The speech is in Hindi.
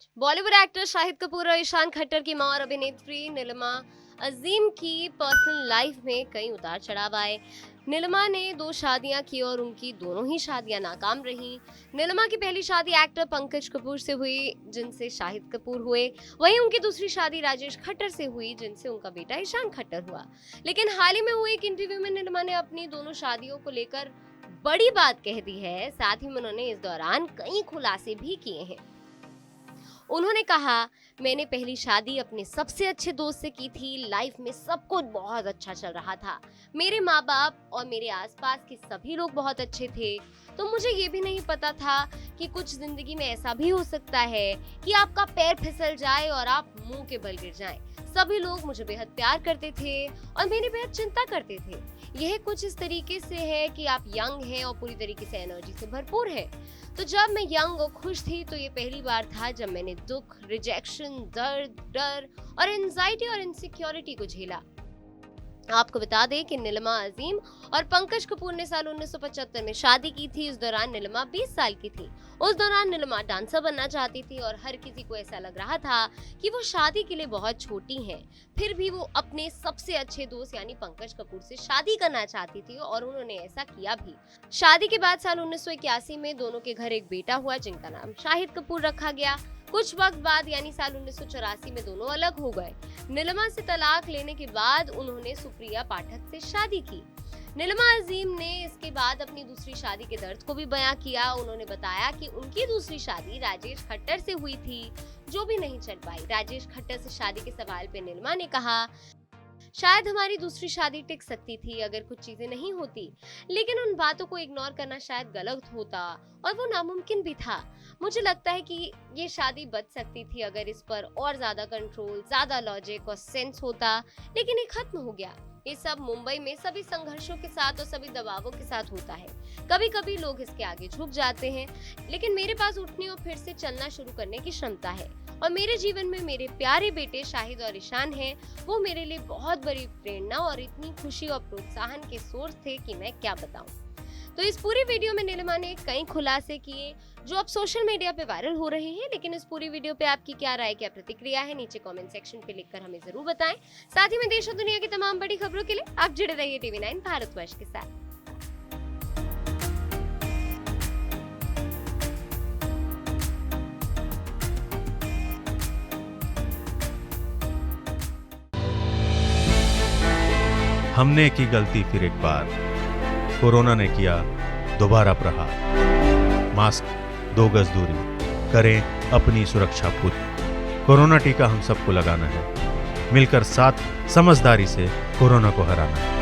आज बॉलीवुड एक्टर शाहिद कपूर और ईशान खट्टर की मां और अभिनेत्री नीलिमा अजीम की पर्सनल लाइफ में कई उतार चढ़ाव आए। नीलिमा ने 2 शादियां की और उनकी दोनों ही शादियां नाकाम रहीं। नीलिमा की पहली शादी एक्टर पंकज कपूर से हुई, जिनसे शाहिद कपूर हुए। वहीं उनकी दूसरी शादी राजेश खट्टर से हुई, जिनसे उनका बेटा ईशान खट्टर हुआ। लेकिन हाल ही में हुए एक इंटरव्यू में नीलिमा ने अपनी दोनों शादियों को लेकर बड़ी बात कह दी है। साथ ही उन्होंने इस दौरान कई खुलासे भी किए हैं। उन्होंने कहा, मैंने पहली शादी अपने सबसे अच्छे दोस्त से की थी। लाइफ में सब कुछ बहुत अच्छा चल रहा था। मेरे माँ बाप और मेरे आसपास के सभी लोग बहुत अच्छे थे। तो मुझे ये भी नहीं पता था कि कुछ जिंदगी में ऐसा भी हो सकता है कि आपका पैर फिसल जाए और आप मुंह के बल गिर जाएं। सभी लोग मुझे बेहद प्यार करते थे और मेरी बेहद चिंता करते थे। यह कुछ इस तरीके से है कि आप यंग हैं और पूरी तरीके से एनर्जी से भरपूर है। तो जब मैं यंग और खुश थी तो ये पहली बार था जब मैंने दुख, रिजेक्शन, दर्द, डर और एंजाइटी और इनसिक्योरिटी को झेला। आपको बता दें कि नीलिमा अजीम और पंकज कपूर ने साल 1975 में शादी की थी। उस दौरान नीलिमा 20 साल की थी। उस दौरान नीलिमा डांसर बनना चाहती थी और हर किसी को ऐसा लग रहा था कि वो शादी के लिए बहुत छोटी हैं। फिर भी वो अपने सबसे अच्छे दोस्त यानी पंकज कपूर से शादी करना चाहती थी और उन्होंने ऐसा किया भी। शादी के बाद साल 1981 में दोनों के घर एक बेटा हुआ, जिनका नाम शाहिद कपूर रखा गया। कुछ वक्त बाद यानी साल 1984 में दोनों अलग हो गए। नीलिमा से तलाक लेने के बाद उन्होंने सुप्रिया पाठक से शादी की। नीलिमा अजीम ने इसके बाद अपनी दूसरी शादी के दर्द को भी बयां किया। उन्होंने बताया कि उनकी दूसरी शादी राजेश खट्टर से हुई थी, जो भी नहीं चल पाई। राजेश खट्टर से शादी के सवाल पे नीलिमा ने कहा, शायद हमारी दूसरी शादी टिक सकती थी अगर कुछ चीजें नहीं होती, लेकिन उन बातों को इग्नोर करना शायद गलत होता और वो नामुमकिन भी था। मुझे लगता है कि ये शादी बच सकती थी अगर इस पर और ज्यादा कंट्रोल, ज्यादा लॉजिक और सेंस होता, लेकिन ये खत्म हो गया। ये सब मुंबई में सभी संघर्षों के साथ और सभी दबावों के साथ होता है। कभी कभी लोग इसके आगे झुक जाते हैं, लेकिन मेरे पास उठने और फिर से चलना शुरू करने की क्षमता है और मेरे जीवन में मेरे प्यारे बेटे शाहिद और ईशान हैं। वो मेरे लिए बहुत बड़ी प्रेरणा और इतनी खुशी और प्रोत्साहन के सोर्स थे कि मैं क्या बताऊं। तो इस पूरी वीडियो में नीलिमा ने कई खुलासे किए जो अब सोशल मीडिया पे वायरल हो रहे हैं। लेकिन इस पूरी वीडियो पे आपकी क्या राय, क्या प्रतिक्रिया है, नीचे कमेंट सेक्शन पे लिखकर हमें जरूर बताएं। साथ ही में देश और दुनिया की तमाम बड़ी खबरों के लिए आप जुड़े रहिए TV9 भारतवर्ष के साथ। हमने की गलती फिर एक बार, कोरोना ने किया दोबारा प्रहार। मास्क, 2 गज दूरी, करें अपनी सुरक्षा पूरी। कोरोना टीका हम सबको लगाना है, मिलकर साथ समझदारी से कोरोना को हराना है।